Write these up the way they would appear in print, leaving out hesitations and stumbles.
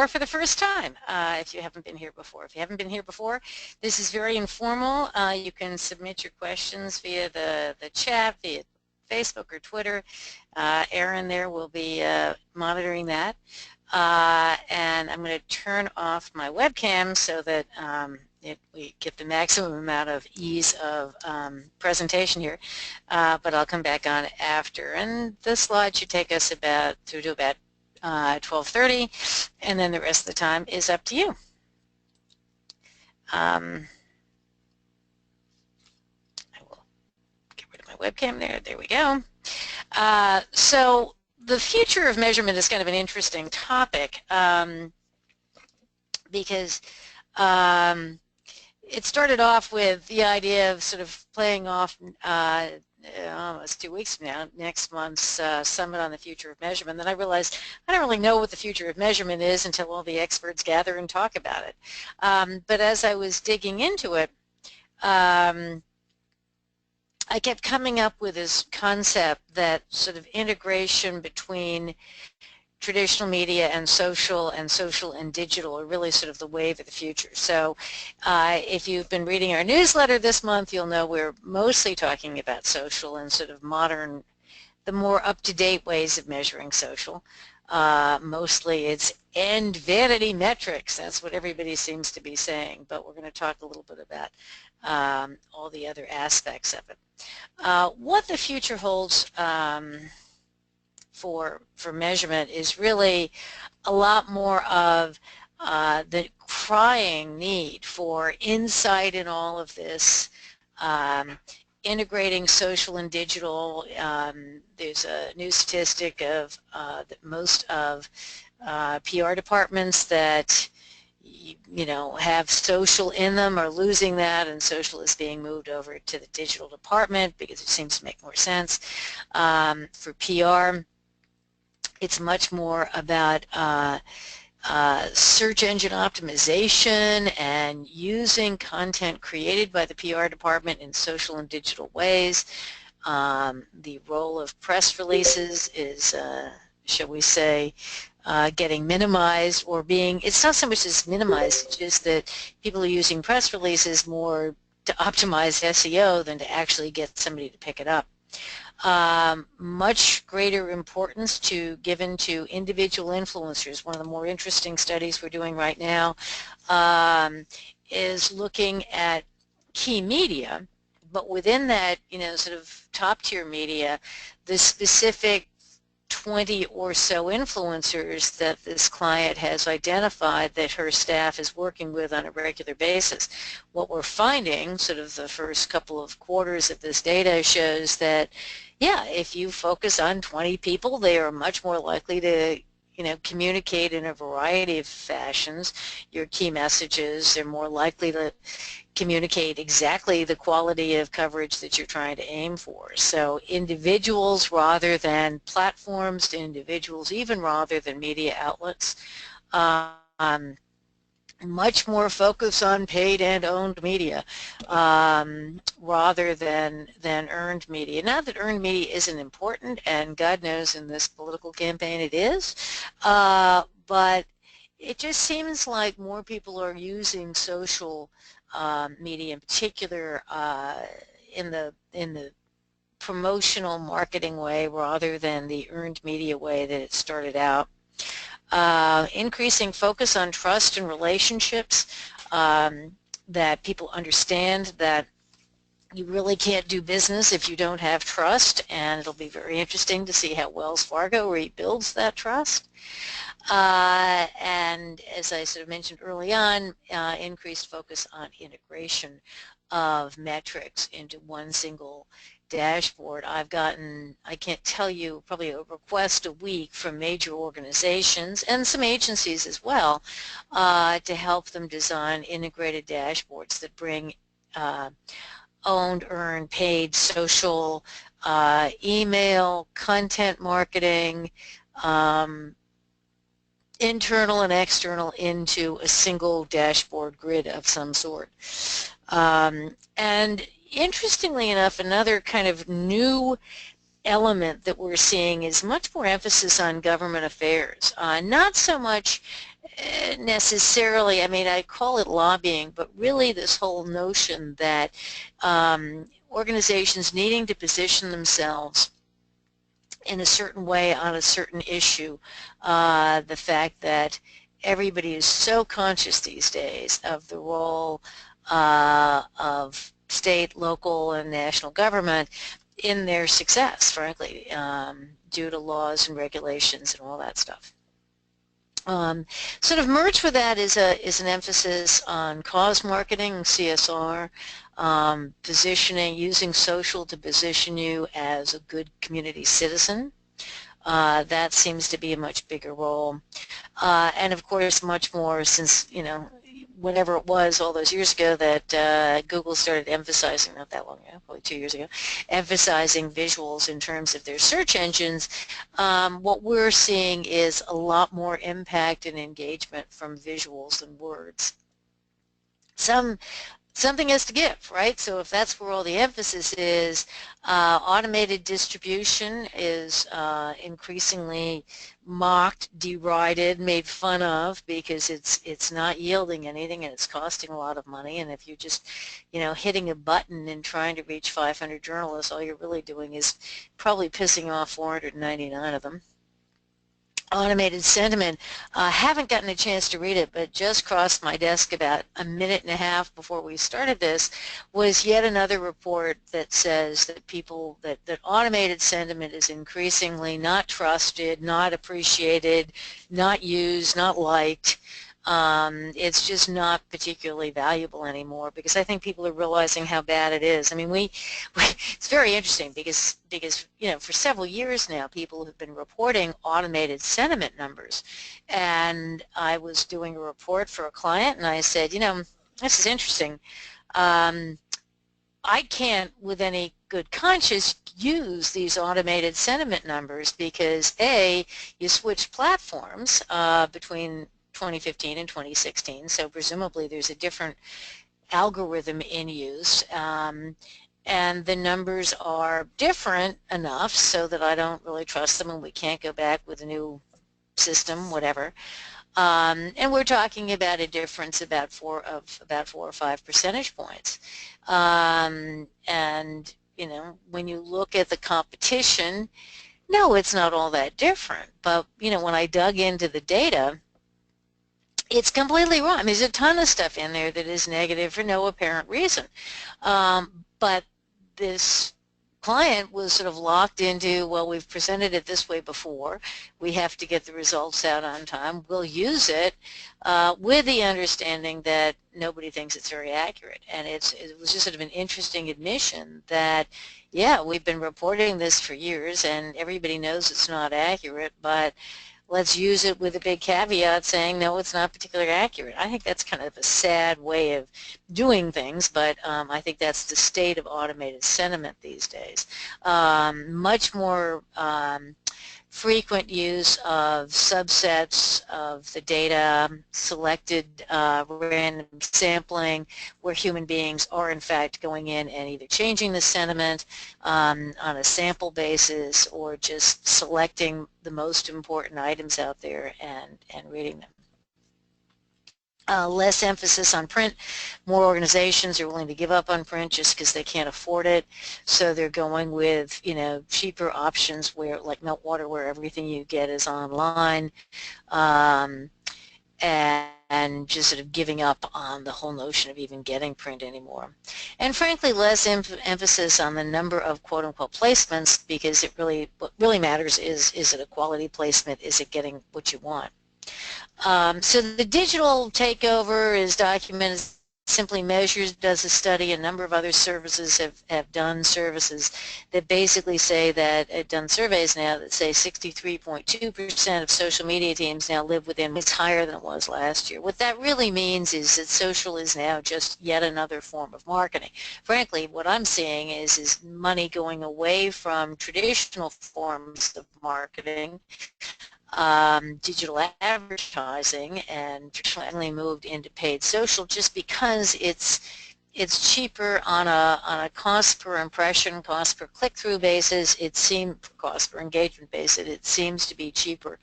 for the first time if you haven't been here before. If you haven't been here before, this is very informal. You can submit your questions via the chat, via Facebook or Twitter. Erin there will be monitoring that. And I'm going to turn off my webcam so that we get the maximum amount of ease of presentation here, but I'll come back on after. And the slide should take us through to about 12:30, and then the rest of the time is up to you. I will get rid of my webcam there. There we go. So the future of measurement is kind of an interesting topic because it started off with the idea of sort of playing off almost 2 weeks from now, next month's Summit on the Future of Measurement. Then I realized I don't really know what the future of measurement is until all the experts gather and talk about it. But as I was digging into it, I kept coming up with this concept that sort of integration between traditional media and social and digital are really sort of the wave of the future. So if you've been reading our newsletter this month, you'll know we're mostly talking about social and sort of modern, the more up-to-date ways of measuring social. Mostly it's end vanity metrics. That's what everybody seems to be saying, but we're going to talk a little bit about all the other aspects of it. What the future holds for measurement is really a lot more of the crying need for insight in all of this, integrating social and digital. There's a new statistic of that most of PR departments that have social in them are losing that, and social is being moved over to the digital department because it seems to make more sense. For PR, it's much more about search engine optimization and using content created by the PR department in social and digital ways. The role of press releases is, shall we say, getting minimized, or it's not so much as minimized, it's just that people are using press releases more to optimize SEO than to actually get somebody to pick it up. Much greater importance given to individual influencers. One of the more interesting studies we're doing right now is looking at key media, but within that, sort of top-tier media, the specific 20 or so influencers that this client has identified that her staff is working with on a regular basis. What we're finding, sort of the first couple of quarters of this data, shows that, yeah, if you focus on 20 people, they are much more likely to communicate in a variety of fashions your key messages. They're more likely to communicate exactly the quality of coverage that you're trying to aim for. So individuals rather than platforms, individuals even rather than media outlets. Much more focus on paid and owned media rather than earned media. Not that earned media isn't important, and God knows in this political campaign it is, but it just seems like more people are using social media, in particular in the promotional marketing way rather than the earned media way that it started out. Increasing focus on trust and relationships, that people understand that you really can't do business if you don't have trust, and it'll be very interesting to see how Wells Fargo rebuilds that trust. And as I sort of mentioned early on, increased focus on integration of metrics into one single dashboard. I've gotten, I can't tell you, probably a request a week from major organizations and some agencies as well to help them design integrated dashboards that bring owned, earned, paid, social, email, content marketing, internal and external into a single dashboard grid of some sort. And interestingly enough, another kind of new element that we're seeing is much more emphasis on government affairs. Not so much necessarily, I mean, I call it lobbying, but really this whole notion that organizations needing to position themselves in a certain way on a certain issue, the fact that everybody is so conscious these days of the role of state, local, and national government in their success, frankly, due to laws and regulations and all that stuff. Um, Sort of merged with that is an emphasis on cause marketing, CSR, positioning, using social to position you as a good community citizen. That seems to be a much bigger role. And of course, much more since, you know, whenever it was all those years ago that Google started emphasizing, not that long ago, probably 2 years ago, emphasizing visuals in terms of their search engines, what we're seeing is a lot more impact and engagement from visuals than words. Something has to give, right? So if that's where all the emphasis is, automated distribution is increasingly mocked, derided, made fun of because it's not yielding anything and it's costing a lot of money. And if you're just, you know, hitting a button and trying to reach 500 journalists, all you're really doing is probably pissing off 499 of them. Automated sentiment. Haven't gotten a chance to read it, but just crossed my desk about a minute and a half before we started this, was yet another report that says that that automated sentiment is increasingly not trusted, not appreciated, not used, not liked. It's just not particularly valuable anymore because I think people are realizing how bad it is. I mean, it's very interesting because you know, for several years now people have been reporting automated sentiment numbers, and I was doing a report for a client and I said, you know, this is interesting. I can't with any good conscience use these automated sentiment numbers because A, you switch platforms between 2015 and 2016, so presumably there's a different algorithm in use, and the numbers are different enough so that I don't really trust them and we can't go back with a new system, whatever. And we're talking about a difference about four or 5 percentage points. And you know, when you look at the competition, no, it's not all that different. But you know, when I dug into the data, it's completely wrong. I mean, there's a ton of stuff in there that is negative for no apparent reason. But this client was sort of locked into, well, we've presented it this way before. We have to get the results out on time. We'll use it with the understanding that nobody thinks it's very accurate. And it was just sort of an interesting admission that, yeah, we've been reporting this for years and everybody knows it's not accurate, but let's use it with a big caveat saying, no, it's not particularly accurate. I think that's kind of a sad way of doing things, but I think that's the state of automated sentiment these days. Much more frequent use of subsets of the data, selected random sampling, where human beings are in fact going in and either changing the sentiment on a sample basis or just selecting the most important items out there and reading them. Less emphasis on print. More organizations are willing to give up on print just because they can't afford it. So they're going with, you know, cheaper options where, like Meltwater, where everything you get is online, and just sort of giving up on the whole notion of even getting print anymore. And frankly, less emphasis on the number of quote-unquote placements, because what really matters is it a quality placement? Is it getting what you want? So the digital takeover is documented. Simply Measures does a study. A number of other services have done services that basically say that, done surveys now that say 63.2% of social media teams now live within, it's higher than it was last year. What that really means is that social is now just yet another form of marketing. Frankly, what I'm seeing is money going away from traditional forms of marketing, digital advertising, and traditionally moved into paid social just because it's cheaper on a cost per impression, cost per click-through basis. Cost per engagement basis. It seems to be cheaper.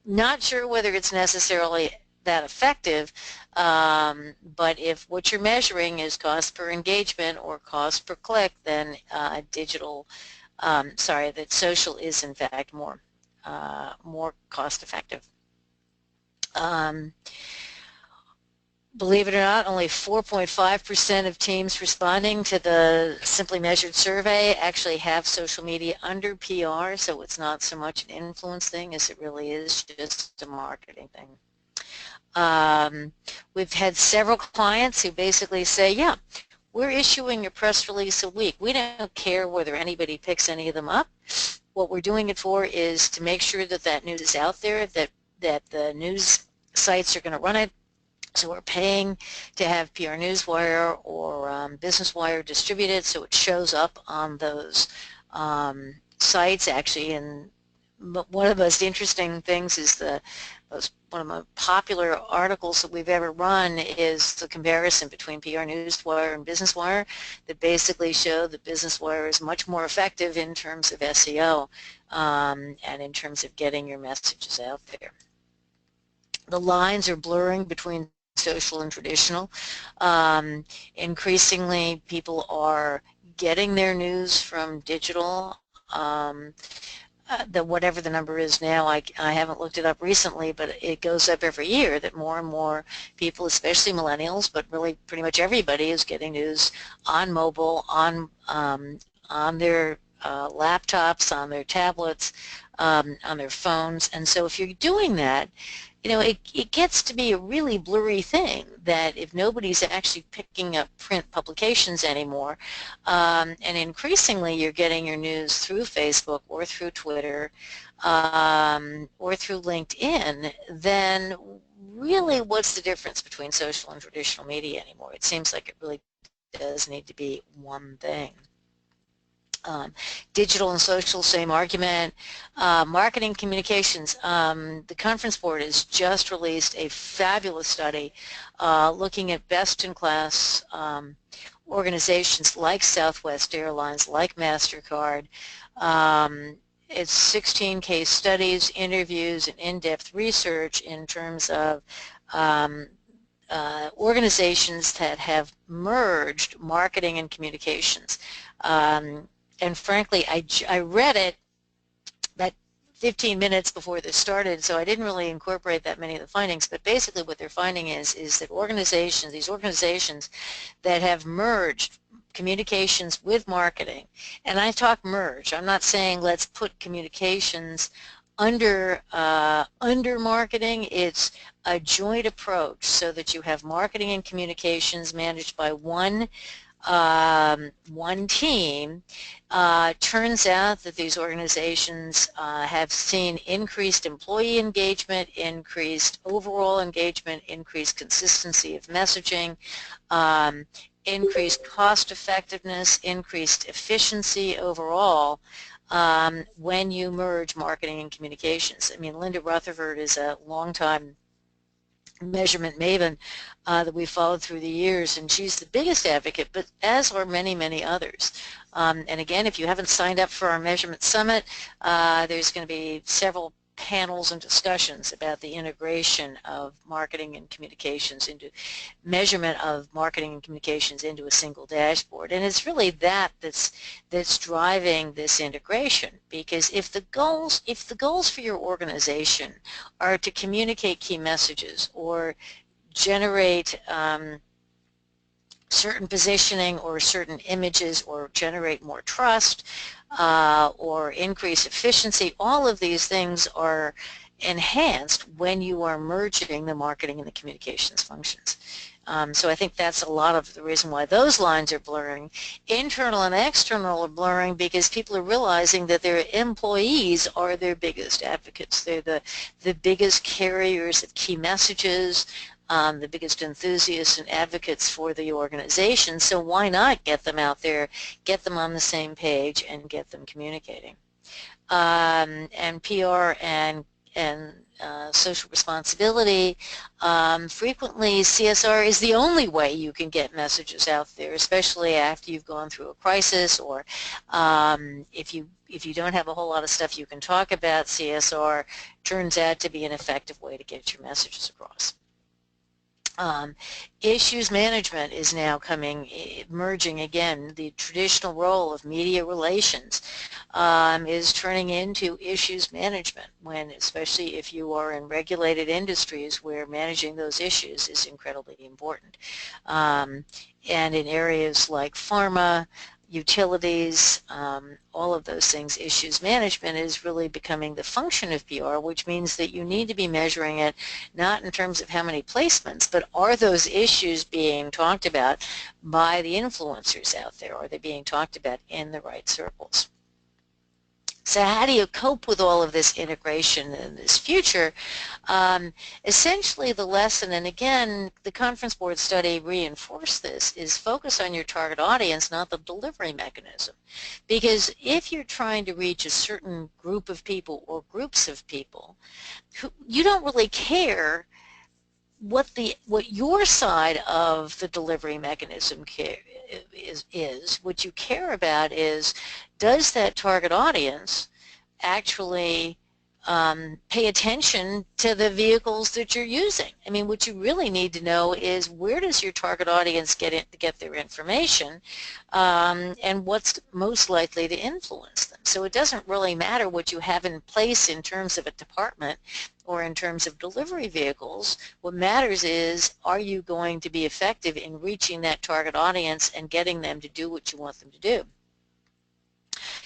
Not sure whether it's necessarily that effective. But if what you're measuring is cost per engagement or cost per click, then that social is in fact more cost effective. Believe it or not, only 4.5% of teams responding to the Simply Measured survey actually have social media under PR, so it's not so much an influence thing as it really is just a marketing thing. We've had several clients who basically say, yeah, we're issuing a press release a week. We don't care whether anybody picks any of them up. What we're doing it for is to make sure that that news is out there, that the news sites are going to run it. So we're paying to have PR Newswire or Business Wire distributed so it shows up on those sites actually. And one of the most interesting things is one of the most popular articles that we've ever run is the comparison between PR Newswire and Business Wire that basically show that Business Wire is much more effective in terms of SEO and in terms of getting your messages out there. The lines are blurring between social and traditional. Increasingly, people are getting their news from digital. Whatever the number is now, I haven't looked it up recently, but it goes up every year that more and more people, especially millennials, but really pretty much everybody, is getting news on mobile, on their laptops, on their tablets, on their phones. And so if you're doing that, it gets to be a really blurry thing that if nobody's actually picking up print publications anymore, and increasingly you're getting your news through Facebook or through Twitter or through LinkedIn, then really what's the difference between social and traditional media anymore? It seems like it really does need to be one thing. Digital and social, same argument. Marketing communications. The Conference Board has just released a fabulous study looking at best-in-class organizations like Southwest Airlines, like MasterCard. It's 16 case studies, interviews, and in-depth research in terms of organizations that have merged marketing and communications. And frankly, I read it about 15 minutes before this started, so I didn't really incorporate that many of the findings, but basically what they're finding is that these organizations that have merged communications with marketing, and I talk merge, I'm not saying let's put communications under marketing, it's a joint approach so that you have marketing and communications managed by one team. Turns out that these organizations have seen increased employee engagement, increased overall engagement, increased consistency of messaging, increased cost effectiveness, increased efficiency overall when you merge marketing and communications. I mean, Linda Rutherford is a longtime measurement maven that we followed through the years, and she's the biggest advocate, but as are many, many others. And again, if you haven't signed up for our Measurement Summit, there's going to be several panels and discussions about the integration of marketing and communications into measurement of marketing and communications into a single dashboard. And it's really that's driving this integration, because if the goals for your organization are to communicate key messages or generate certain positioning or certain images or generate more trust or increase efficiency, all of these things are enhanced when you are merging the marketing and the communications functions. So I think that's a lot of the reason why those lines are blurring. Internal and external are blurring because people are realizing that their employees are their biggest advocates. They're the biggest carriers of key messages, the biggest enthusiasts and advocates for the organization, so why not get them out there, get them on the same page, and get them communicating. And PR and social responsibility, frequently CSR is the only way you can get messages out there, especially after you've gone through a crisis, or if you don't have a whole lot of stuff you can talk about. CSR turns out to be an effective way to get your messages across. Um, Issues management is now merging again. The traditional role of media relations is turning into issues management, when, especially if you are in regulated industries where managing those issues is incredibly important. Um, and in areas like pharma, utilities, all of those things, issues management is really becoming the function of PR, which means that you need to be measuring it not in terms of how many placements, but are those issues being talked about by the influencers out there? Are they being talked about in the right circles? So how do you cope with all of this integration in this future? Essentially the lesson, and again, the conference board study reinforced this, is focus on your target audience, not the delivery mechanism. Because if you're trying to reach a certain group of people or groups of people, you don't really care what your side of the delivery mechanism is. What you care about is, does that target audience actually pay attention to the vehicles that you're using? I mean, what you really need to know is, where does your target audience get their information, and what's most likely to influence them? So it doesn't really matter what you have in place in terms of a department or in terms of delivery vehicles. What matters is, are you going to be effective in reaching that target audience and getting them to do what you want them to do?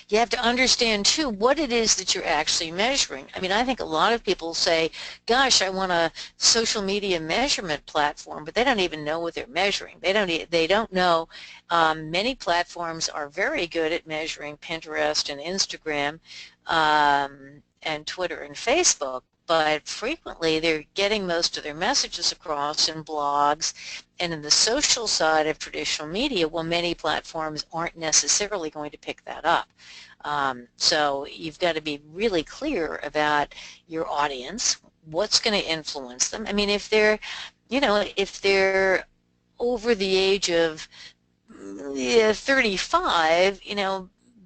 You have to understand, too, what it is that you're actually measuring. I mean, I think a lot of people say, gosh, I want a social media measurement platform, but they don't even know what they're measuring. They don't know. Many platforms are very good at measuring Pinterest and Instagram and Twitter and Facebook, but frequently they're getting most of their messages across in blogs and in the social side of traditional media. Well, many platforms aren't necessarily going to pick that up. So you've got to be really clear about your audience, what's going to influence them. I mean, if they're over the age of 35,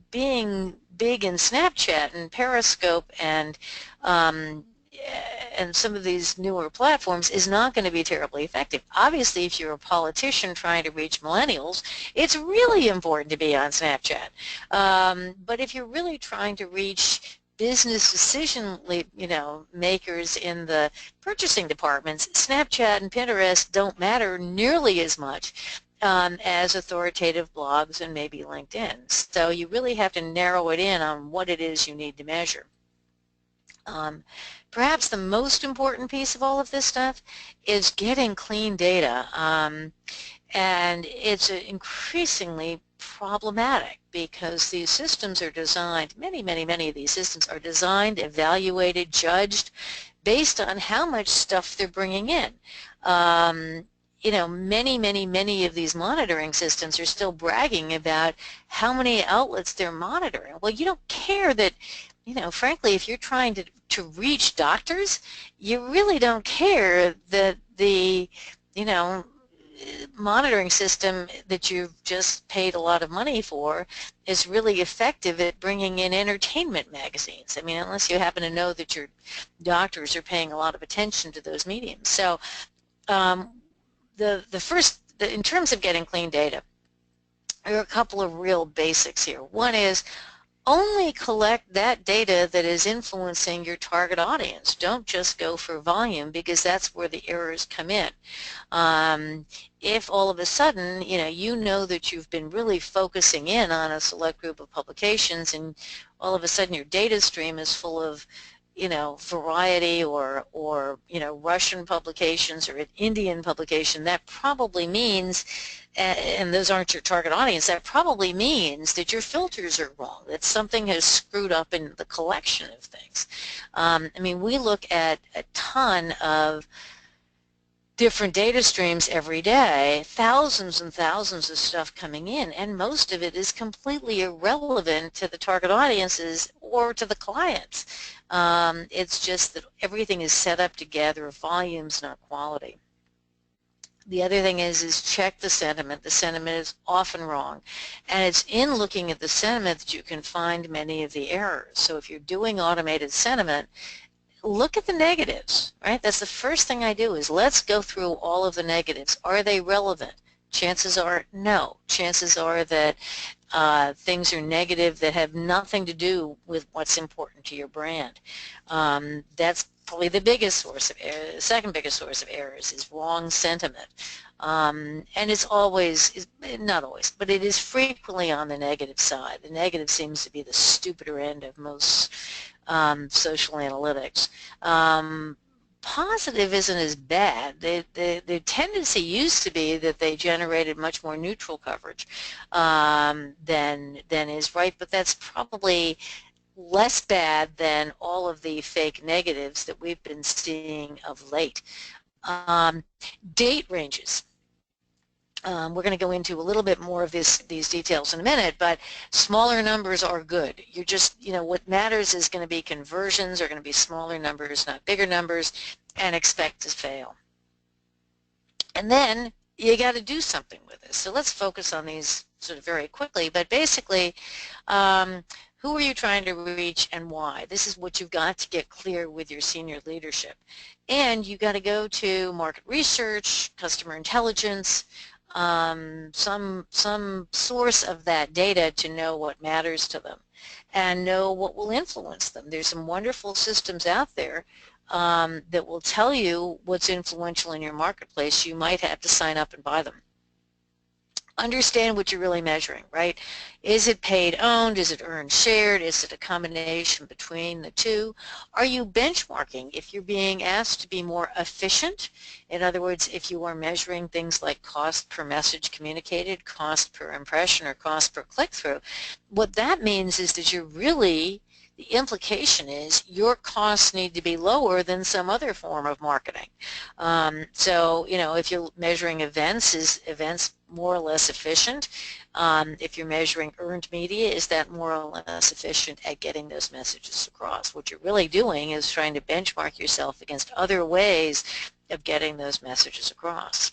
being big in Snapchat and Periscope and some of these newer platforms is not going to be terribly effective. Obviously, if you're a politician trying to reach millennials, it's really important to be on Snapchat. But if you're really trying to reach business decision makers in the purchasing departments, Snapchat and Pinterest don't matter nearly as much as authoritative blogs and maybe LinkedIn. So you really have to narrow it in on what it is you need to measure. Perhaps the most important piece of all of this stuff is getting clean data, and it's increasingly problematic because these systems are designed, many of these systems are designed, evaluated, judged based on how much stuff they're bringing in. Many of these monitoring systems are still bragging about how many outlets they're monitoring. Well, you don't care that, frankly, if you're trying to reach doctors, you really don't care that the, monitoring system that you've just paid a lot of money for is really effective at bringing in entertainment magazines. I mean, unless you happen to know that your doctors are paying a lot of attention to those mediums. So in terms of getting clean data, there are a couple of real basics here. One is, only collect that data that is influencing your target audience. Don't just go for volume, because that's where the errors come in. If all of a sudden, you know that you've been really focusing in on a select group of publications, and all of a sudden your data stream is full of variety or Russian publications or an Indian publication, that probably means, and those aren't your target audience, that probably means that your filters are wrong, that something has screwed up in the collection of things. I mean, we look at a ton of different data streams every day, thousands and thousands of stuff coming in, and most of it is completely irrelevant to the target audiences or to the clients. It's just that everything is set up to gather volumes, not quality. The other thing is check the sentiment. The sentiment is often wrong, and it's in looking at the sentiment that you can find many of the errors. So if you're doing automated sentiment, look at the negatives, right? That's the first thing I do is let's go through all of the negatives. Are they relevant? Chances are no. Chances are that things are negative that have nothing to do with what's important to your brand. That's probably the biggest source of error. The second biggest source of errors is wrong sentiment. And it's always, not always, but it is frequently on the negative side. The negative seems to be the stupider end of most social analytics. Positive isn't as bad. The tendency used to be that they generated much more neutral coverage than is right, but that's probably less bad than all of the fake negatives that we've been seeing of late. Date ranges. We're going to go into a little bit more of these details in a minute, but smaller numbers are good. You're just, what matters is going to be conversions are going to be smaller numbers, not bigger numbers, and expect to fail. And then you got to do something with this. So let's focus on these sort of very quickly, but basically, who are you trying to reach and why? This is what you've got to get clear with your senior leadership. And you got to go to market research, customer intelligence, some source of that data to know what matters to them and know what will influence them. There's some wonderful systems out there that will tell you what's influential in your marketplace. You might have to sign up and buy them. Understand what you're really measuring, right? Is it paid owned? Is it earned shared? Is it a combination between the two? Are you benchmarking if you're being asked to be more efficient? In other words, if you are measuring things like cost per message communicated, cost per impression, or cost per click-through, what that means is that you're really, the implication is your costs need to be lower than some other form of marketing. So, if you're measuring events, is events more or less efficient? If you're measuring earned media, is that more or less efficient at getting those messages across? What you're really doing is trying to benchmark yourself against other ways of getting those messages across.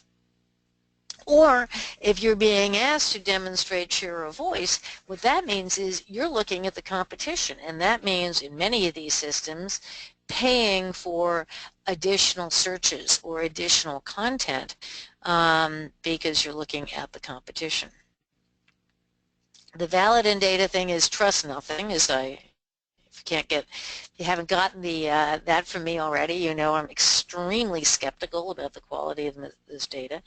Or if you're being asked to demonstrate share of voice, what that means is you're looking at the competition, and that means in many of these systems paying for additional searches or additional content because you're looking at the competition. The valid in data thing is trust nothing. If you haven't gotten that from me already, I'm extremely skeptical about the quality of this data.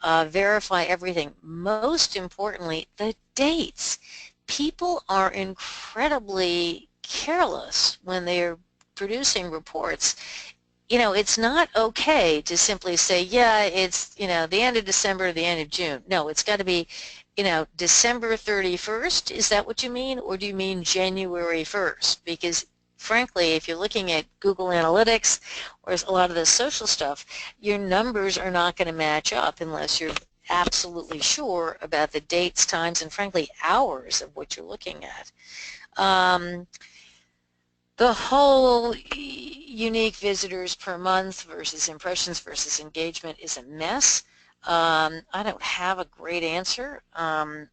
Verify everything. Most importantly, the dates. People are incredibly careless when they're producing reports. It's not okay to simply say, yeah, it's, the end of December or the end of June. No, it's got to be, December 31st. Is that what you mean? Or do you mean January 1st? Because frankly, if you're looking at Google Analytics or a lot of the social stuff, your numbers are not going to match up unless you're absolutely sure about the dates, times, and frankly, hours of what you're looking at. The whole unique visitors per month versus impressions versus engagement is a mess. I don't have a great answer.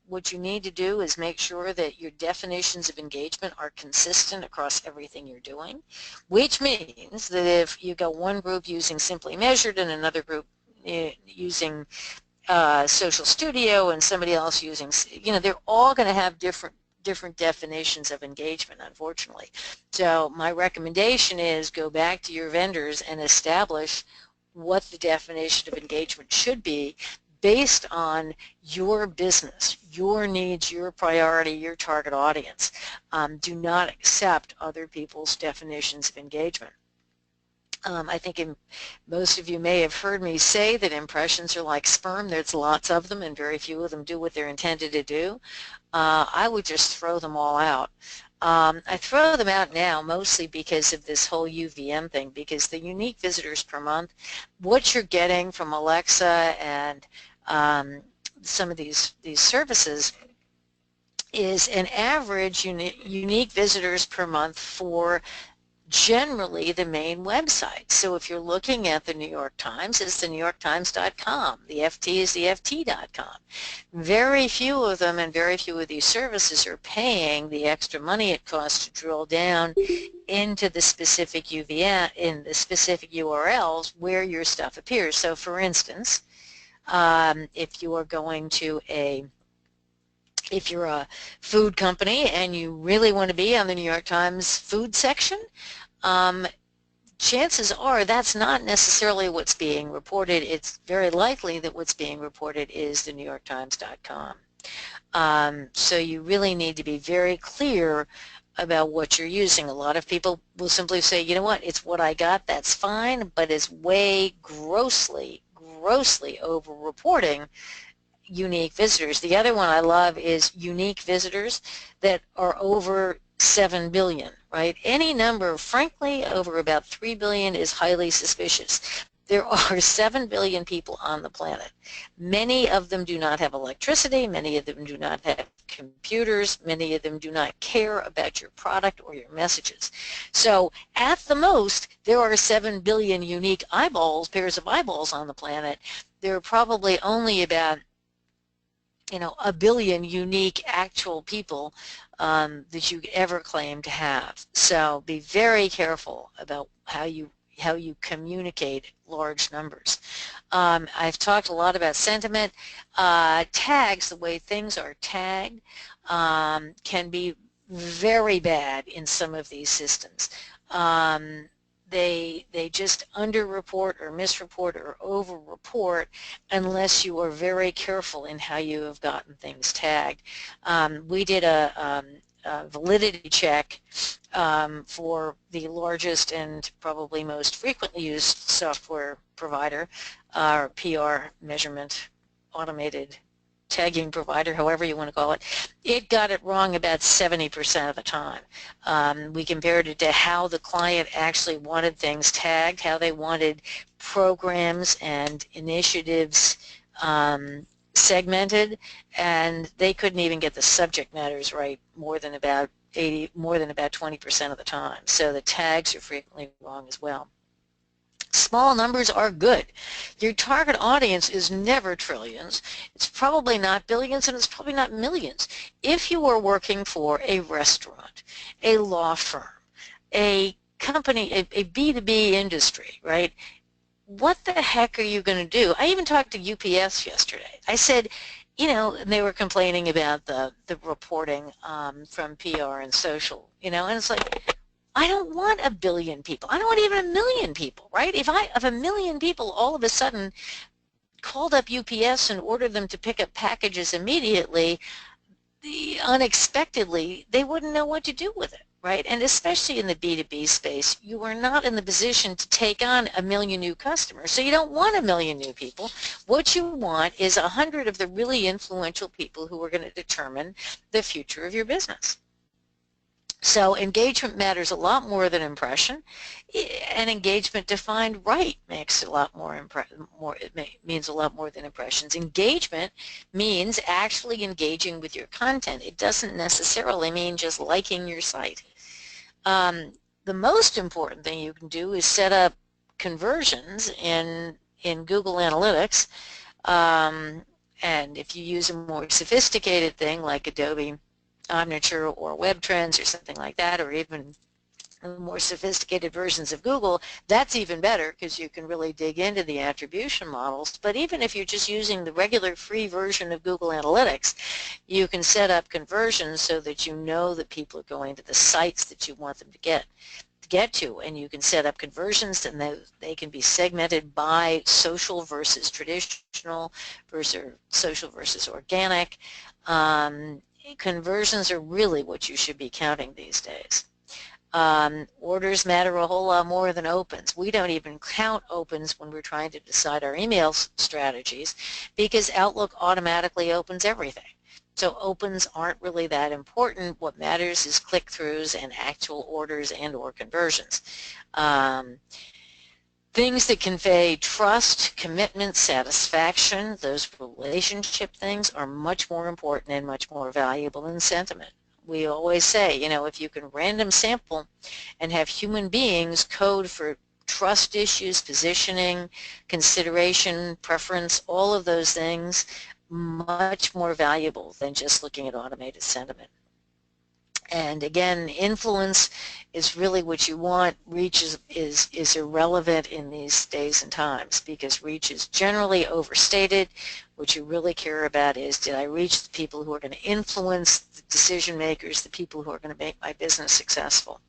What you need to do is make sure that your definitions of engagement are consistent across everything you're doing, which means that if you got one group using Simply Measured and another group using Social Studio and somebody else using, they're all going to have different definitions of engagement, unfortunately. So my recommendation is go back to your vendors and establish what the definition of engagement should be based on your business, your needs, your priority, your target audience. Do not accept other people's definitions of engagement. I think most of you may have heard me say that impressions are like sperm. There's lots of them and very few of them do what they're intended to do. I would just throw them all out. I throw them out now mostly because of this whole UVM thing, because the unique visitors per month, what you're getting from Alexa and some of these services is an average unique visitors per month for generally the main website. So if you're looking at the New York Times, it's the NewYorkTimes.com. The FT is the FT.com. Very few of them and very few of these services are paying the extra money it costs to drill down into the specific UVM, in the specific URLs where your stuff appears. So for instance, if you are going to if you're a food company and you really want to be on the New York Times food section, chances are that's not necessarily what's being reported. It's very likely that what's being reported is the NewYorkTimes.com. So you really need to be very clear about what you're using. A lot of people will simply say, you know what, it's what I got, that's fine, but it's way grossly over-reporting unique visitors. The other one I love is unique visitors that are over 7 billion, right? Any number, frankly, over about 3 billion is highly suspicious. There are 7 billion people on the planet. Many of them do not have electricity. Many of them do not have computers. Many of them do not care about your product or your messages. So at the most, there are 7 billion unique eyeballs, pairs of eyeballs on the planet. There are probably only about a billion unique actual people that you ever claim to have. So be very careful about how you communicate large numbers. I've talked a lot about sentiment. Tags, the way things are tagged, can be very bad in some of these systems. They just underreport or misreport or overreport unless you are very careful in how you have gotten things tagged. We did a validity check for the largest and probably most frequently used software provider, our PR measurement automated tagging provider, however you want to call it. It got it wrong about 70% of the time. We compared it to how the client actually wanted things tagged, how they wanted programs and initiatives segmented, and they couldn't even get the subject matters right more than about 20% of the time. So the tags are frequently wrong as well. Small numbers are good. Your target audience is never trillions. It's probably not billions, and it's probably not millions. If you are working for a restaurant, a law firm, a company, a B2B industry, right? What the heck are you going to do? I even talked to UPS yesterday. I said, they were complaining about the reporting from PR and social, and it's like, I don't want a billion people. I don't want even a million people, right? If a million people all of a sudden called up UPS and ordered them to pick up packages immediately, unexpectedly, they wouldn't know what to do with it, right? And especially in the B2B space, you are not in the position to take on a million new customers. So you don't want a million new people. What you want is 100 of the really influential people who are going to determine the future of your business. So engagement matters a lot more than impression, and engagement defined right makes a lot more means a lot more than impressions. Engagement means actually engaging with your content. It doesn't necessarily mean just liking your site. The most important thing you can do is set up conversions in Google Analytics, and if you use a more sophisticated thing like Adobe Omniture or Web Trends or something like that, or even more sophisticated versions of Google, that's even better because you can really dig into the attribution models. But even if you're just using the regular free version of Google Analytics, you can set up conversions so that you know that people are going to the sites that you want them to get to, and you can set up conversions, and they can be segmented by social versus traditional versus social versus organic. Conversions are really what you should be counting these days. Orders matter a whole lot more than opens. We don't even count opens when we're trying to decide our email strategies because Outlook automatically opens everything. So opens aren't really that important. What matters is click-throughs and actual orders and or conversions. Things that convey trust, commitment, satisfaction, those relationship things are much more important and much more valuable than sentiment. we always say, you know, if you can random sample and have human beings code for trust issues, positioning, consideration, preference, all of those things, much more valuable than just looking at automated sentiment. And again, influence is really what you want. Reach is irrelevant in these days and times because reach is generally overstated. What you really care about is, did I reach the people who are going to influence the decision makers, the people who are going to make my business successful?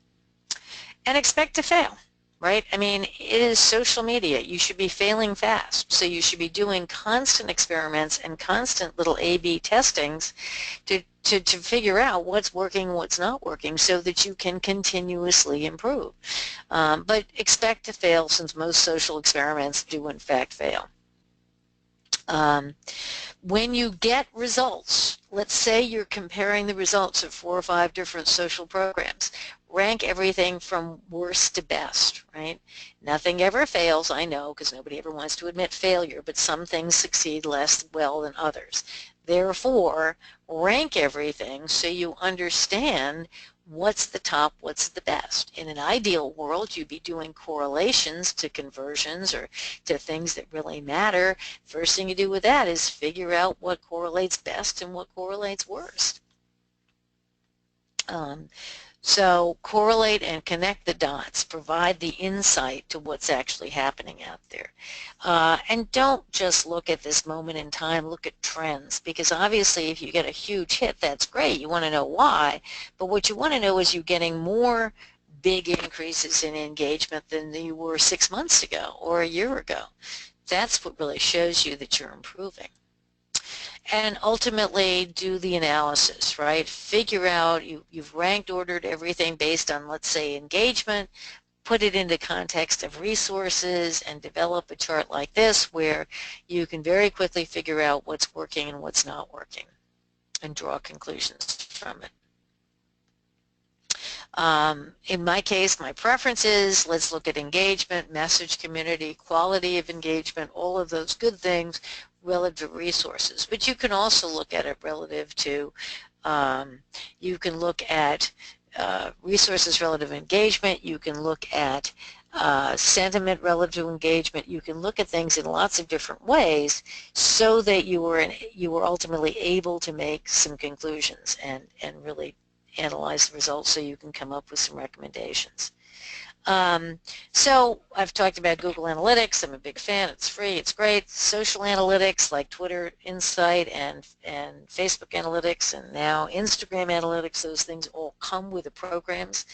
And expect to fail, right? I mean, it is social media. You should be failing fast. So you should be doing constant experiments and constant little A/B testings to figure out what's working, what's not working, so that you can continuously improve. But expect to fail, since most social experiments do in fact fail. When you get results, let's say you're comparing the results of 4 or 5 different social programs, rank everything from worst to best, right? Nothing ever fails, I know, because nobody ever wants to admit failure, but some things succeed less well than others. Therefore, rank everything so you understand what's the top, what's the best. In an ideal world, you'd be doing correlations to conversions or to things that really matter. First thing you do with that is figure out what correlates best and what correlates worst. So correlate and connect the dots, provide the insight to what's actually happening out there. And don't just look at this moment in time, look at trends, because obviously if you get a huge hit, that's great. You want to know why, but what you want to know is you're getting more big increases in engagement than you were 6 months ago or a year ago. That's what really shows you that you're improving. And ultimately do the analysis, right? Figure out, you've ranked, ordered everything based on, let's say, engagement, put it into context of resources, and develop a chart like this where you can very quickly figure out what's working and what's not working and draw conclusions from it. In my case, my preference is, let's look at engagement, message community, quality of engagement, all of those good things relative to resources. But you can also look at it relative to, you can look at resources relative to engagement, you can look at sentiment relative to engagement, you can look at things in lots of different ways so that you were ultimately able to make some conclusions and really analyze the results so you can come up with some recommendations. So I've talked about Google Analytics. I'm a big fan. It's free. It's great. Social analytics like Twitter Insight and Facebook Analytics and now Instagram Analytics, those things all come with the programs.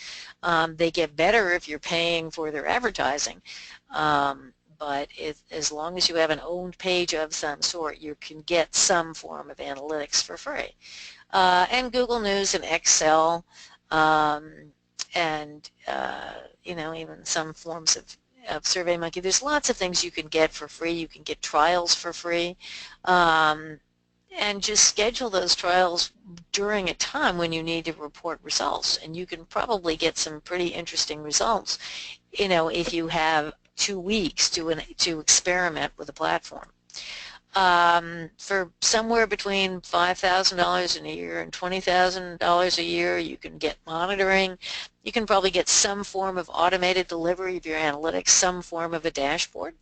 They get better if you're paying for their advertising. But as long as you have an owned page of some sort, you can get some form of analytics for free. And Google News and Excel, and you know, even some forms of SurveyMonkey. There's lots of things you can get for free. You can get trials for free, and just schedule those trials during a time when you need to report results. And you can probably get some pretty interesting results, you know, if you have 2 weeks to experiment with a platform. For somewhere between $5,000 a year and $20,000 a year, you can get monitoring. You can probably get some form of automated delivery of your analytics, some form of a dashboard.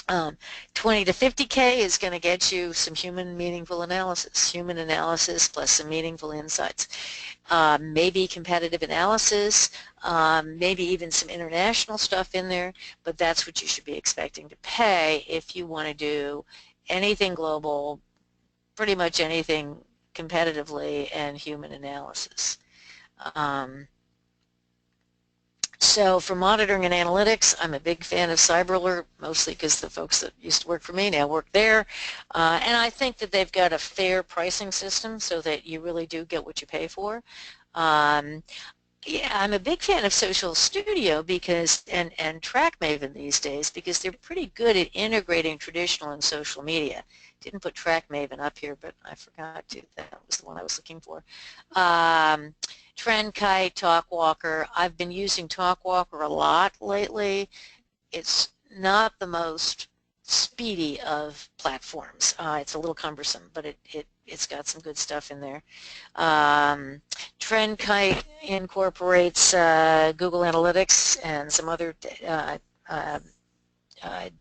20 to 50K is going to get you some human meaningful analysis plus some meaningful insights. Maybe competitive analysis, maybe even some international stuff in there, but that's what you should be expecting to pay if you want to do anything global, pretty much anything competitively, and human analysis. So for monitoring and analytics, I'm a big fan of CyberAlert, mostly because the folks that used to work for me now work there. And I think that they've got a fair pricing system so that you really do get what you pay for. Yeah, I'm a big fan of Social Studio because and TrackMaven these days because they're pretty good at integrating traditional and social media. Didn't put TrackMaven up here, but I forgot to. That was the one I was looking for. TrendKite, TalkWalker. I've been using TalkWalker a lot lately. It's not the most speedy of platforms. It's a little cumbersome, but it it's got some good stuff in there. TrendKite incorporates Google Analytics and some other uh,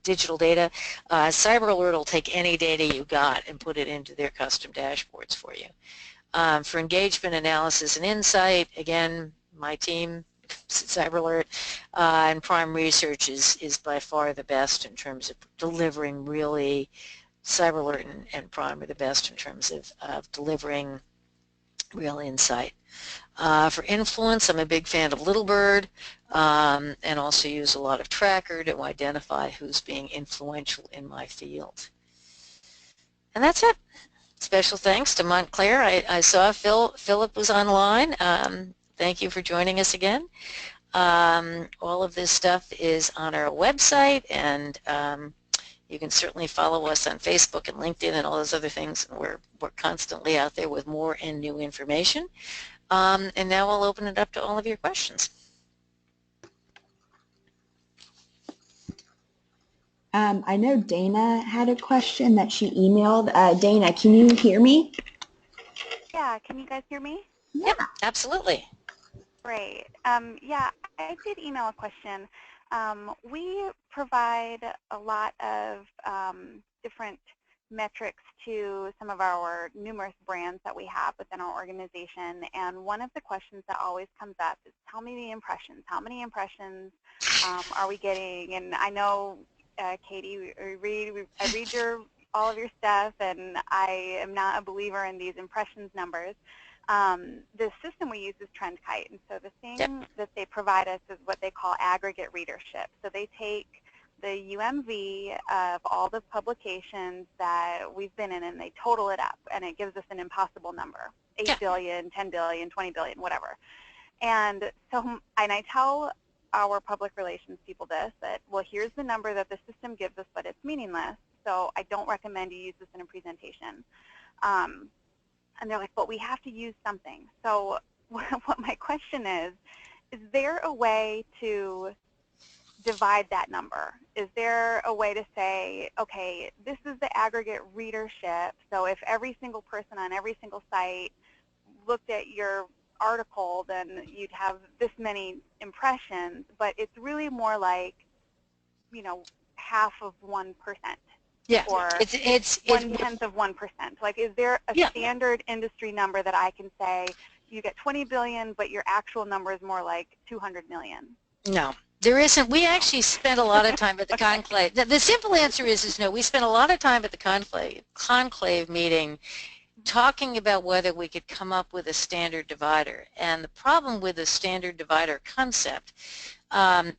digital data. CyberAlert will take any data you got and put it into their custom dashboards for you. For engagement analysis and insight, again, my team, CyberAlert, and Prime Research is by far the best in terms of delivering really, CyberAlert and Prime are the best in terms of delivering real insight. For influence, I'm a big fan of Littlebird, and also use a lot of Tracker to identify who's being influential in my field. And that's it. Special thanks to Montclair. I saw Philip was online. Thank you for joining us again. All of this stuff is on our website, and you can certainly follow us on Facebook and LinkedIn and all those other things. We're constantly out there with more and new information. And now I'll open it up to all of your questions. I know Dana had a question that she emailed. Dana, can you hear me? Yeah, can you guys hear me? Yep, absolutely. Great. Yeah, I did email a question. We provide a lot of different metrics to some of our numerous brands that we have within our organization, and one of the questions that always comes up is, tell me the impressions. How many impressions are we getting? And I know, Katie, I read all of your stuff, and I am not a believer in these impressions numbers. The system we use is TrendKite, and so the thing that they provide us is what they call aggregate readership. So they take the UMV of all the publications that we've been in, and they total it up, and it gives us an impossible number, 8 billion, 10 billion, 20 billion, whatever. And so, and I tell our public relations people this, that, well, here's the number that the system gives us, but it's meaningless, so I don't recommend you use this in a presentation. And they're like, but we have to use something. So what my question is there a way to divide that number? Is there a way to say, okay, this is the aggregate readership, so if every single person on every single site looked at your article, then you'd have this many impressions, but it's really more like, you know, half of 1%. Yeah, or it's 1/10 of 1%. Like, is there a standard industry number that I can say you get 20 billion, but your actual number is more like 200 million? No, there isn't. We actually spent a lot of time at the conclave. The simple answer is no. We spent a lot of time at the conclave meeting talking about whether we could come up with a standard divider. And the problem with the standard divider concept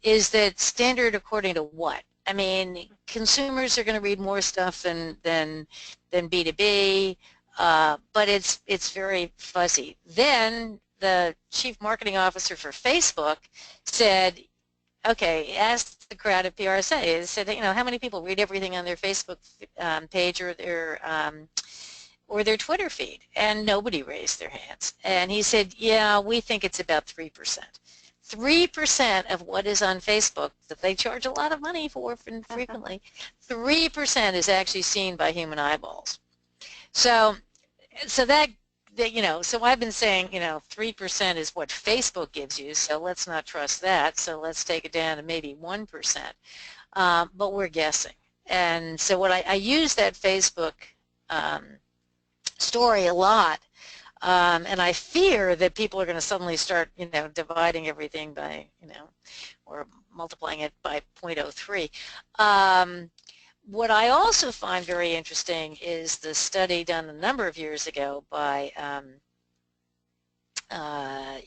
is that standard according to what? I mean, consumers are going to read more stuff than B2B, but it's very fuzzy. Then the chief marketing officer for Facebook said, okay, asked the crowd at PRSA, said, you know, how many people read everything on their Facebook page or their Twitter feed? And nobody raised their hands. And he said, yeah, we think it's about 3%. 3% of what is on Facebook that they charge a lot of money for frequently, 3% is actually seen by human eyeballs. So that, you know, so I've been saying, you know, 3% is what Facebook gives you, so let's not trust that. So let's take it down to maybe 1%. But we're guessing. And so what I use that Facebook story a lot. And I fear that people are going to suddenly start, you know, dividing everything by, you know, or multiplying it by 0.03. What I also find very interesting is the study done a number of years ago by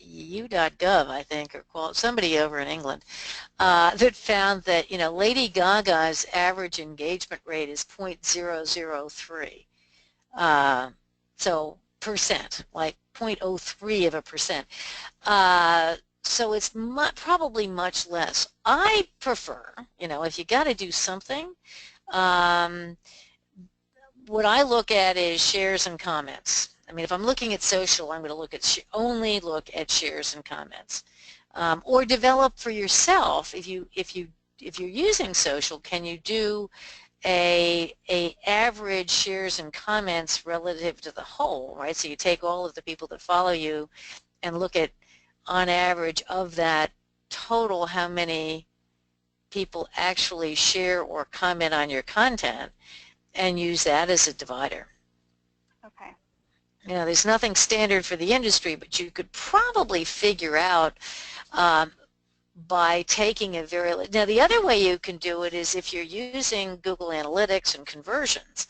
u.gov, I think, or somebody over in England, that found that, you know, Lady Gaga's average engagement rate is 0.003. So percent, like 0.03 of a percent. So it's probably much less. I prefer, you know, if you got to do something, what I look at is shares and comments. I mean, if I'm looking at social, I'm going to look at only look at shares and comments, or develop for yourself. If you're using social, can you do a average average shares and comments relative to the whole, right? So you take all of the people that follow you and look at, on average of that total, how many people actually share or comment on your content, and use that as a divider. Okay. You know, there's nothing standard for the industry, but you could probably figure out by taking a very, now the other way you can do it is if you're using Google Analytics and conversions,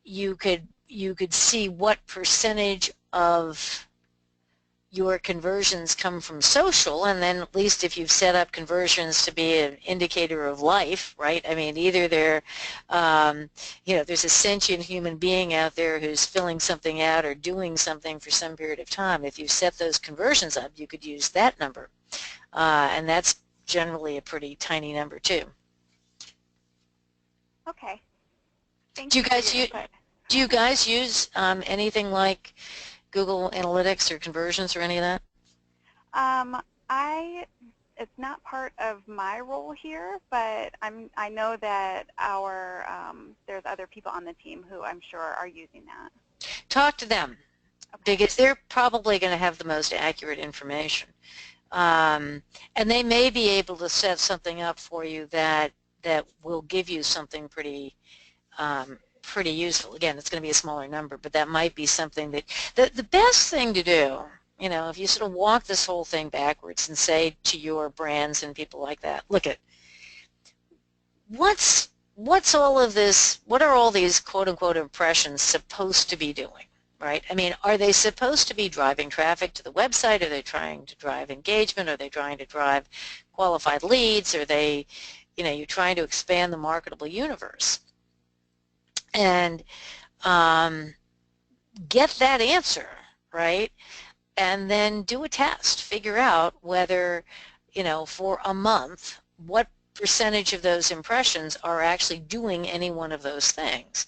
you could see what percentage of your conversions come from social, and then at least if you've set up conversions to be an indicator of life, right? I mean, either they're, you know, there's a sentient human being out there who's filling something out or doing something for some period of time. If you set those conversions up, you could use that number, and that's generally a pretty tiny number too. Okay. Thank Do you you guys for your use, input. do you guys use anything like Google Analytics or conversions or any of that? It's not part of my role here, but I know that there's other people on the team who I'm sure are using that. Talk to them, Okay. because they're probably going to have the most accurate information. And they may be able to set something up for you that will give you something pretty pretty useful. Again, it's going to be a smaller number, but that might be something that the best thing to do, you know, if you sort of walk this whole thing backwards and say to your brands and people like that, look at what's all of this, what are all these quote-unquote impressions supposed to be doing, right? I mean, are they supposed to be driving traffic to the website? Are they trying to drive engagement? Are they trying to drive qualified leads? Are they, you know, you're trying to expand the marketable universe? And get that answer, right? And then do a test. Figure out whether, you know, for a month, what percentage of those impressions are actually doing any one of those things.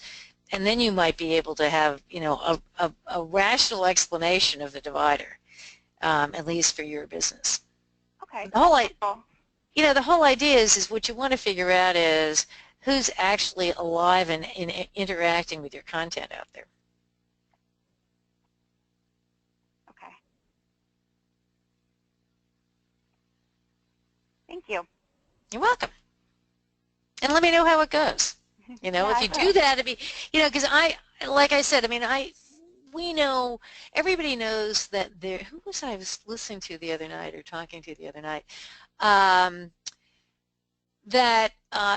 And then you might be able to have, you know, a rational explanation of the divider, at least for your business. Okay. The whole, Cool. you know, the whole idea is what you want to figure out is who's actually alive and interacting with your content out there. Okay. Thank you. You're welcome. And let me know how it goes. You know, Yeah, if you do that, it'd be, you know, because like I said, I mean, we know, everybody knows that there, who was I was listening to the other night or talking to the other night, that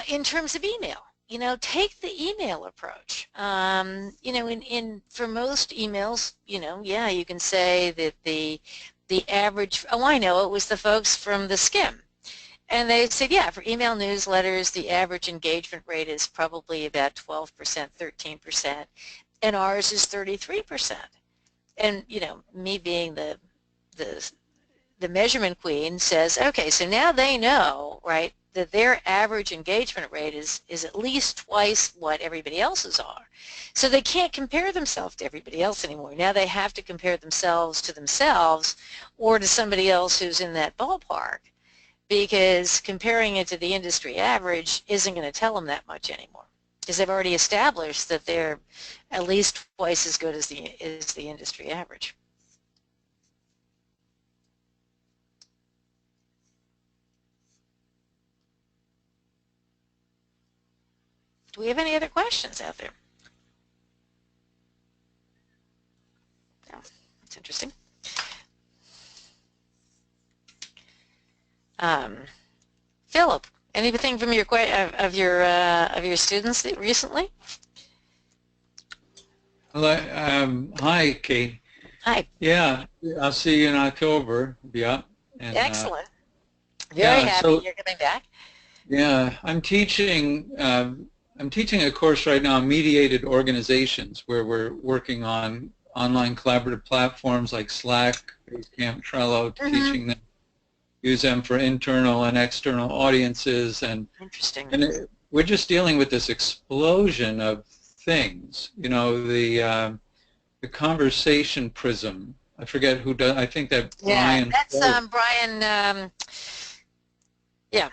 in terms of email, you know, take the email approach. You know, for most emails, you know, yeah, you can say that the average, oh, I know, it was the folks from the Skim. And they said, yeah, for email newsletters, the average engagement rate is probably about 12%, 13%, and ours is 33%. And, you know, me being the measurement queen says, okay, so now they know, right, that their average engagement rate is at least twice what everybody else's are. So they can't compare themselves to everybody else anymore. Now they have to compare themselves to themselves or to somebody else who's in that ballpark, because comparing it to the industry average isn't going to tell them that much anymore, because they've already established that they're at least twice as good as the industry average. Do we have any other questions out there? No, that's interesting. Philip, anything from your students recently? Hello, hi, Kate. Hi. Yeah, I'll see you in October. Yeah. And, excellent. Very happy so, you're coming back. Yeah, I'm teaching a course right now on mediated organizations, where we're working on online collaborative platforms like Slack, Basecamp, Trello, teaching them, use them for internal and external audiences, and interesting. And we're just dealing with this explosion of things. You know, the conversation prism. I forget who does. I think that Brian. Yeah, that's Brian. Yeah.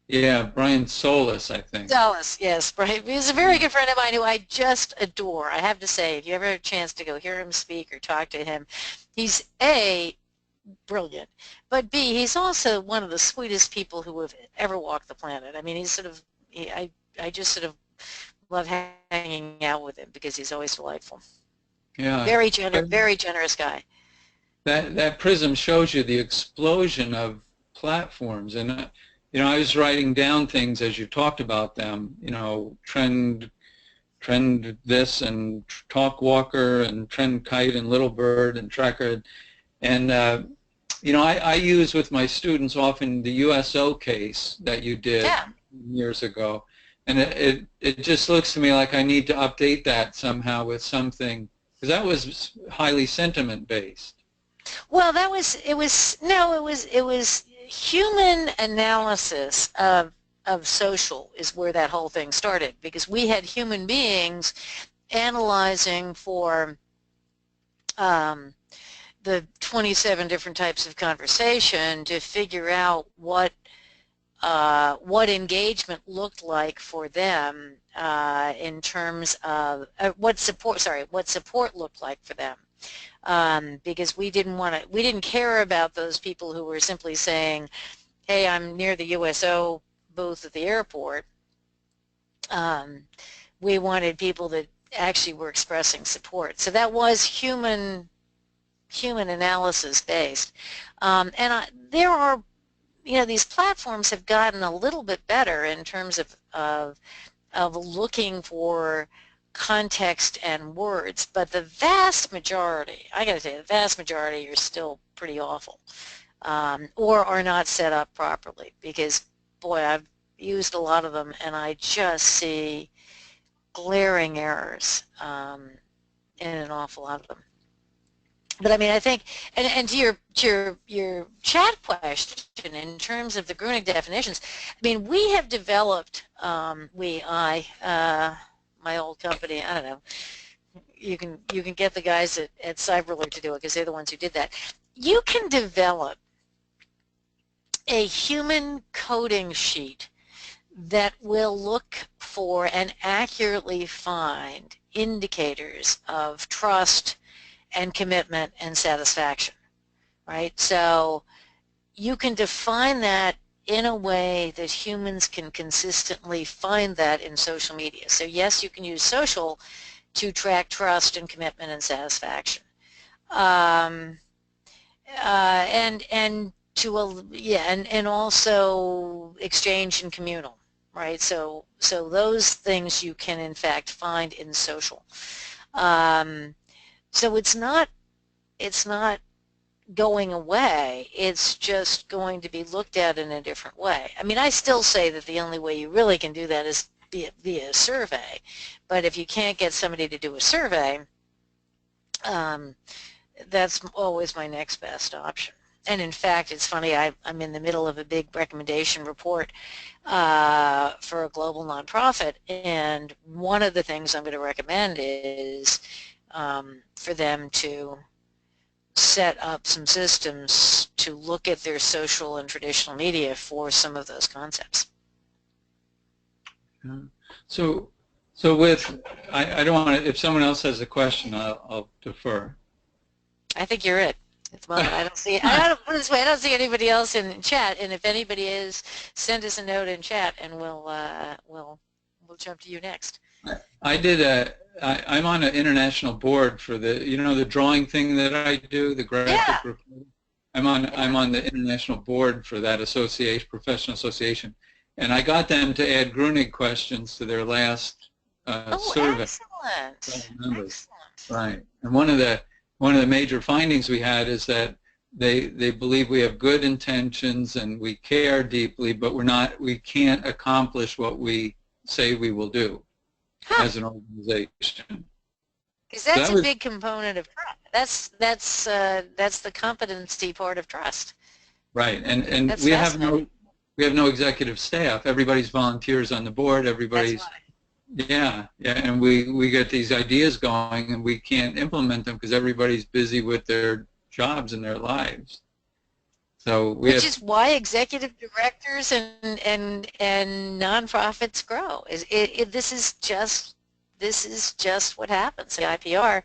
Yeah, Brian Solis, I think. Dallas, yes, Brian. He's a very good friend of mine who I just adore. I have to say, if you ever have a chance to go hear him speak or talk to him, he's A, brilliant, but B, he's also one of the sweetest people who have ever walked the planet. I mean, he's sort of, I just sort of love hanging out with him because he's always delightful. Yeah. Very generous guy. That prism shows you the explosion of platforms, and you know, I was writing down things as you talked about them. You know, trend this and talk walker and trend kite and little bird and tracker, and you know, I use with my students often the USO case that you did Yeah. years ago, and it just looks to me like I need to update that somehow with something, because that was highly sentiment based. Well, it was human analysis of social is where that whole thing started, because we had human beings analyzing for the 27 different types of conversation to figure out what engagement looked like for them in terms of what support looked like for them. Because we didn't care about those people who were simply saying, hey, I'm near the USO booth at the airport. We wanted people that actually were expressing support. So that was human analysis based. There are, you know, these platforms have gotten a little bit better in terms of looking for context and words, but the vast majority, I gotta say, the vast majority are still pretty awful, or are not set up properly, because, boy, I've used a lot of them and I just see glaring errors in an awful lot of them. But I mean, I think, and to your chat question in terms of the Grunig definitions, I mean, we have developed, my old company, I don't know, you can get the guys at Cyberalert to do it because they're the ones who did that. You can develop a human coding sheet that will look for and accurately find indicators of trust and commitment and satisfaction, right? So you can define that in a way that humans can consistently find that in social media. So yes, you can use social to track trust and commitment and satisfaction, and also exchange and communal, right? So those things you can in fact find in social. So it's not going away, it's just going to be looked at in a different way. I mean, I still say that the only way you really can do that is via a survey, but if you can't get somebody to do a survey, that's always my next best option. And in fact, it's funny, I'm in the middle of a big recommendation report for a global nonprofit, and one of the things I'm going to recommend is for them to set up some systems to look at their social and traditional media for some of those concepts. So with, I don't want to, if someone else has a question, I'll defer. I think you're it at the moment. I don't see, I don't put it this way, I don't see anybody else in chat, and if anybody is, send us a note in chat and we'll jump to you next. I'm on an international board for the, you know, the drawing thing that I do, the graphic report. I'm on the international board for that professional association, and I got them to add Grunig questions to their last survey. Excellent. Right, and one of the major findings we had is that they believe we have good intentions and we care deeply, but we can't accomplish what we say we will do as an organization. Because that's a big component of trust. That's the competency part of trust. Right, and we have no executive staff. Everybody's volunteers on the board. Everybody's and we get these ideas going and we can't implement them because everybody's busy with their jobs and their lives. So we Which have, is why executive directors and nonprofits grow. This is just what happens. The IPR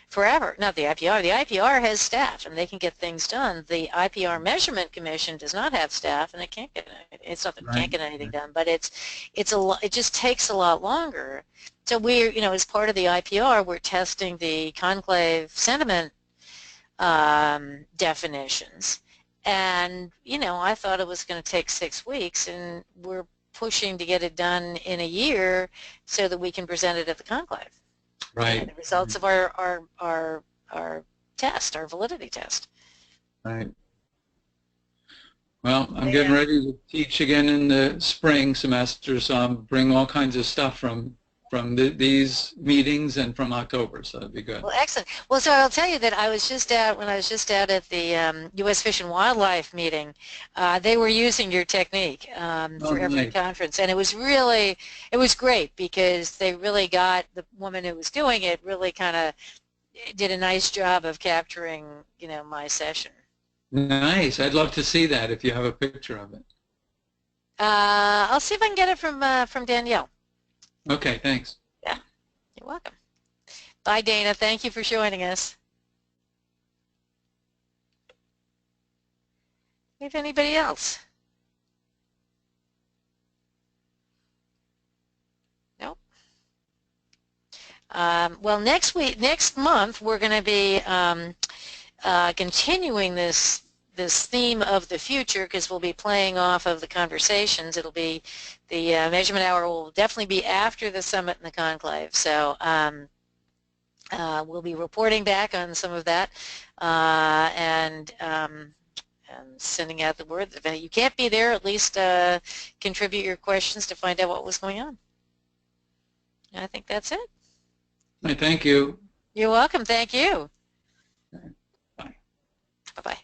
forever, not the IPR. The IPR has staff and they can get things done. The IPR Measurement Commission does not have staff and it can't get. It's not that it can't right, get anything done, but it just takes a lot longer. So we're, as part of the IPR, we're testing the conclave sentiment definitions. And, I thought it was going to take 6 weeks, and we're pushing to get it done in a year so that we can present it at the conclave. right, The results of our test, our validity test. right. Well, I'm getting Yeah. ready to teach again in the spring semester, so I'm bring all kinds of stuff from these meetings and from October, so that'd be good. Well, excellent. Well, so I'll tell you that when I was just out at the U.S. Fish and Wildlife meeting, they were using your technique Oh, for every nice. conference, and it was great because they really got the woman who was doing it really kind of did a nice job of capturing, my session. Nice. I'd love to see that if you have a picture of it. I'll see if I can get it from Danielle. Okay, thanks. Yeah, you're welcome. Bye, Dana. Thank you for joining us. Do we have anybody else? Nope. Well, next month, we're going to be continuing this theme of the future because we'll be playing off of the conversations. It'll be the measurement hour will definitely be after the summit and the conclave. So we'll be reporting back on some of that and sending out the word that if you can't be there, at least contribute your questions to find out what was going on. I think that's it. Thank you. You're welcome. Thank you. Bye. Bye-bye.